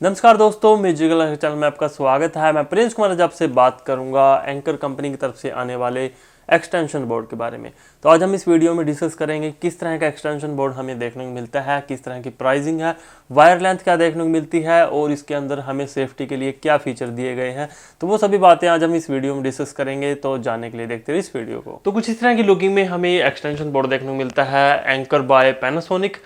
नमस्कार दोस्तों, musical channel में आपका स्वागत है। मैं प्रिंस कुमार आज आपसे बात करूंगा एंकर कंपनी की तरफ से आने वाले एक्सटेंशन बोर्ड के बारे में। तो आज हम इस वीडियो में डिस्कस करेंगे किस तरह का एक्सटेंशन बोर्ड हमें देखने को मिलता है, किस तरह की प्राइसिंग है, वायर लेंथ क्या देखने को मिलती है और इसके अंदर हमें सेफ्टी के लिए क्या फीचर दिए गए हैं। तो वो सभी बातें आज हम इस वीडियो में डिस्कस करेंगे। तो जानने के लिए देखते रहिए इस वीडियो को। तो कुछ इस तरह की लुकिंग में हमें एक्सटेंशन बोर्ड देखने को मिलता है anchor by Panasonic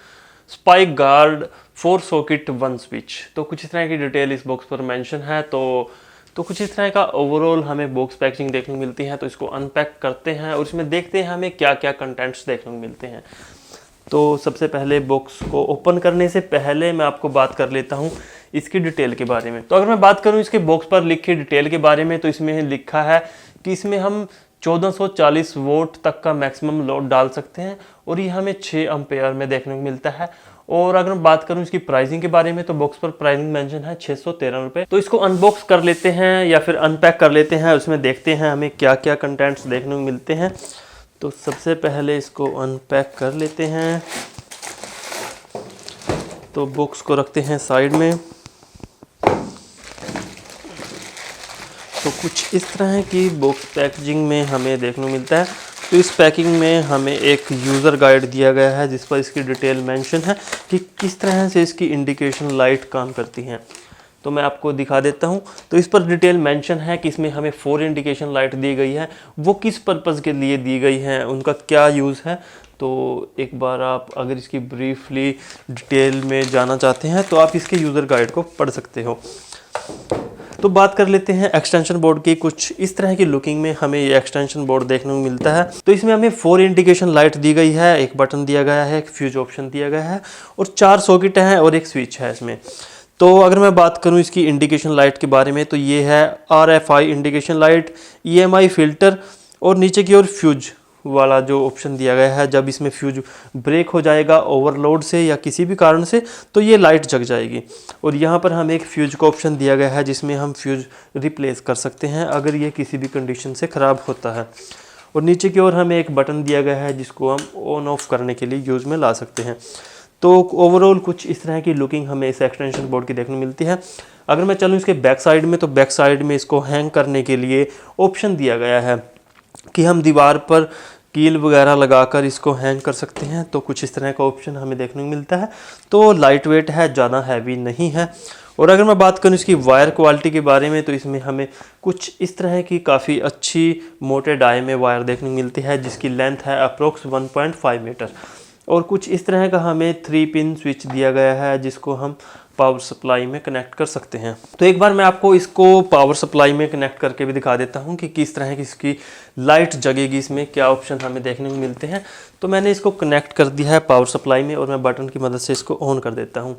spike guard 4 socket 1 switch. तो कुछ इस तरह की डिटेल इस बॉक्स पर मेंशन है। तो कुछ इस तरह का ओवरऑल हमें बॉक्स पैकिंग देखने को मिलती है। तो इसको अनपैक करते हैं और इसमें देखते हैं हमें क्या क्या कंटेंट्स देखने को मिलते हैं। तो सबसे पहले बॉक्स को ओपन करने से पहले मैं आपको बात कर लेता हूँ इसकी डिटेल के बारे में। तो अगर मैं बात करूँ इसके बॉक्स पर लिखी डिटेल के बारे में, तो इसमें लिखा है कि इसमें हम 1440 वोल्ट तक का मैक्सिमम लोड डाल सकते हैं और ये हमें 6 एम्पेयर में देखने को मिलता है। और अगर मैं बात करूं इसकी प्राइसिंग के बारे में, तो बॉक्स पर प्राइसिंग मेंशन है 613 रुपये। तो इसको अनबॉक्स कर लेते हैं या फिर अनपैक कर लेते हैं, उसमें देखते हैं हमें क्या क्या कंटेंट्स देखने को मिलते हैं। तो सबसे पहले इसको अनपैक कर लेते हैं। तो बॉक्स को रखते हैं साइड में। तो कुछ इस तरह की बॉक्स पैकेजिंग में हमें देखने को मिलता है। तो इस पैकिंग में हमें एक यूज़र गाइड दिया गया है जिस पर इसकी डिटेल मेंशन है कि किस तरह से इसकी इंडिकेशन लाइट काम करती हैं। तो मैं आपको दिखा देता हूं। तो इस पर डिटेल मेंशन है कि इसमें हमें 4 इंडिकेशन लाइट दी गई है। वो किस पर्पज़ के लिए दी गई हैं, उनका क्या यूज़ है। तो एक बार आप अगर इसकी ब्रीफली डिटेल में जाना चाहते हैं तो आप इसके यूज़र गाइड को पढ़ सकते हो। तो बात कर लेते हैं एक्सटेंशन बोर्ड की। कुछ इस तरह की लुकिंग में हमें ये एक्सटेंशन बोर्ड देखने को मिलता है। तो इसमें हमें 4 इंडिकेशन लाइट दी गई है, एक बटन दिया गया है, एक फ्यूज ऑप्शन दिया गया है और 4 सॉकेट हैं और एक स्विच है इसमें। तो अगर मैं बात करूं इसकी इंडिकेशन लाइट के बारे में, तो ये है RFI indication light, EMI filter और नीचे की ओर फ्यूज वाला जो ऑप्शन दिया गया है। जब इसमें फ्यूज ब्रेक हो जाएगा ओवरलोड से या किसी भी कारण से, तो ये लाइट जग जाएगी। और यहाँ पर हमें एक फ्यूज का ऑप्शन दिया गया है जिसमें हम फ्यूज रिप्लेस कर सकते हैं अगर ये किसी भी कंडीशन से ख़राब होता है। और नीचे की ओर हमें एक बटन दिया गया है जिसको हम ऑन ऑफ करने के लिए यूज़ में ला सकते हैं। तो ओवरऑल कुछ इस तरह की लुकिंग हमें इस एक्सटेंशन बोर्ड की देखने को मिलती है। अगर मैं चलूँ इसके बैक साइड में, तो बैक साइड में इसको हैंग करने के लिए ऑप्शन दिया गया है कि हम दीवार पर कील वगैरह लगाकर इसको हैंग कर सकते हैं। तो कुछ इस तरह का ऑप्शन हमें देखने को मिलता है। तो लाइट वेट है, ज़्यादा हैवी नहीं है। और अगर मैं बात करूं इसकी वायर क्वालिटी के बारे में, तो इसमें हमें कुछ इस तरह की काफ़ी अच्छी मोटे डाई में वायर देखने को मिलती है जिसकी लेंथ है अप्रोक्स 1.5 मीटर। और कुछ इस तरह का हमें 3 पिन स्विच दिया गया है जिसको हम पावर सप्लाई में कनेक्ट कर सकते हैं। तो एक बार मैं आपको इसको पावर सप्लाई में कनेक्ट करके भी दिखा देता हूं कि किस तरह की इसकी लाइट जगेगी, इसमें क्या ऑप्शन हमें देखने को मिलते हैं। तो मैंने इसको कनेक्ट कर दिया है पावर सप्लाई में और मैं बटन की मदद से इसको ऑन कर देता हूं।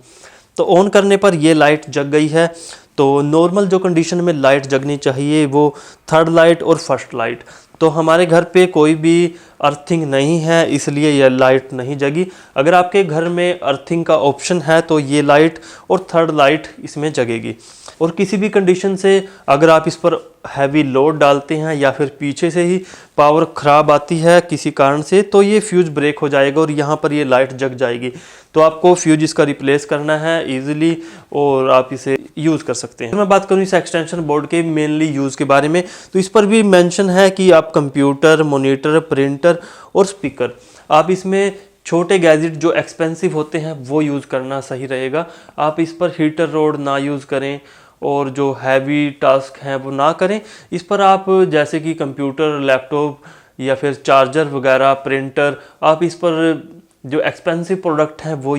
तो ऑन करने पर ये लाइट जग गई है। तो नॉर्मल जो कंडीशन में लाइट जगनी चाहिए वो 3rd लाइट और 1st लाइट। तो हमारे घर पे कोई भी अर्थिंग नहीं है इसलिए यह लाइट नहीं जगी। अगर आपके घर में अर्थिंग का ऑप्शन है तो ये लाइट और 3rd लाइट इसमें जगेगी। और किसी भी कंडीशन से अगर आप इस पर हैवी लोड डालते हैं या फिर पीछे से ही पावर ख़राब आती है किसी कारण से, तो ये फ्यूज ब्रेक हो जाएगा और यहाँ पर ये लाइट जग जाएगी। तो आपको फ्यूज इसका रिप्लेस करना है इजीली और आप इसे यूज़ कर सकते हैं। मैं बात करूँ इस एक्सटेंशन बोर्ड के मेनली यूज़ के बारे में, तो इस पर भी मेंशन है कि आप कंप्यूटर, मॉनिटर, प्रिंटर और स्पीकर, आप इसमें छोटे गैजेट जो एक्सपेंसिव होते हैं वो यूज़ करना सही रहेगा। आप इस पर हीटर रोड ना यूज़ करें और जो हैवी टास्क हैं वो ना करें। इस पर आप जैसे कि कंप्यूटर, लैपटॉप या फिर चार्जर वगैरह, प्रिंटर, आप इस पर जो एक्सपेंसिव प्रोडक्ट हैं वो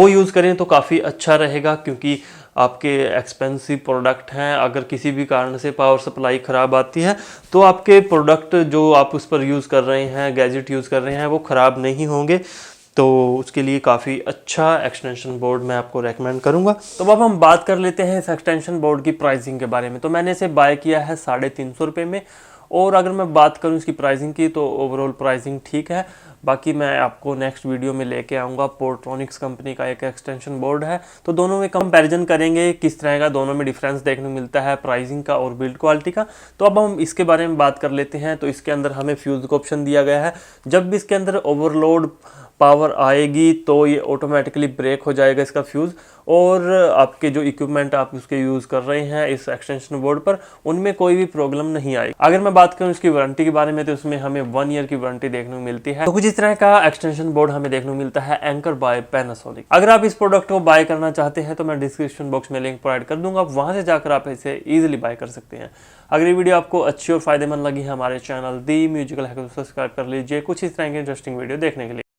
यूज़ करें तो काफ़ी अच्छा रहेगा। क्योंकि आपके एक्सपेंसिव प्रोडक्ट हैं, अगर किसी भी कारण से पावर सप्लाई ख़राब आती है तो आपके प्रोडक्ट जो आप उस पर यूज़ कर रहे हैं, गैजेट यूज़ कर रहे हैं, वो ख़राब नहीं होंगे। तो उसके लिए काफ़ी अच्छा एक्सटेंशन बोर्ड मैं आपको रेकमेंड करूंगा। तो अब हम बात कर लेते हैं इस एक्सटेंशन बोर्ड की प्राइसिंग के बारे में। तो मैंने इसे बाय किया है 350 रुपये में। और अगर मैं बात करूं इसकी प्राइसिंग की, तो ओवरऑल प्राइसिंग ठीक है। बाकी मैं आपको नेक्स्ट वीडियो में लेके आऊँगा। पोर्ट्रॉनिक्स कंपनी का एक एक्सटेंशन बोर्ड है, तो दोनों में कंपैरिजन करेंगे किस तरह का दोनों में डिफरेंस देखने को मिलता है प्राइसिंग का और बिल्ड क्वालिटी का। तो अब हम इसके बारे में बात कर लेते हैं। तो इसके अंदर हमें फ्यूज़ का ऑप्शन दिया गया है। जब भी इसके अंदर ओवरलोड पावर आएगी तो ये ऑटोमेटिकली ब्रेक हो जाएगा इसका फ्यूज़, और आपके जो इक्विपमेंट आप उसके यूज़ कर रहे हैं इस एक्सटेंशन बोर्ड पर, उनमें कोई भी प्रॉब्लम नहीं आएगी। अगर मैं बात करूं इसकी वारंटी के बारे में तो उसमें हमें 1 ईयर की वारंटी देखने को मिलती है। तो कुछ इस तरह का एक्सटेंशन बोर्ड हमें देखने को मिलता है एंकर बाय पैनासोनिक। अगर आप इस प्रोडक्ट को बाय करना चाहते हैं तो मैं डिस्क्रिप्शन बॉक्स में लिंक प्रोवाइड कर दूंगा, वहां से जाकर आप इसे ईजिली बाय कर सकते हैं। अगर ये वीडियो आपको अच्छी और फायदेमंद लगी है, हमारे चैनल दी म्यूजिकल हैकर को सब्सक्राइब कर लीजिए कुछ इस तरह की इंटरेस्टिंग वीडियो देखने के लिए।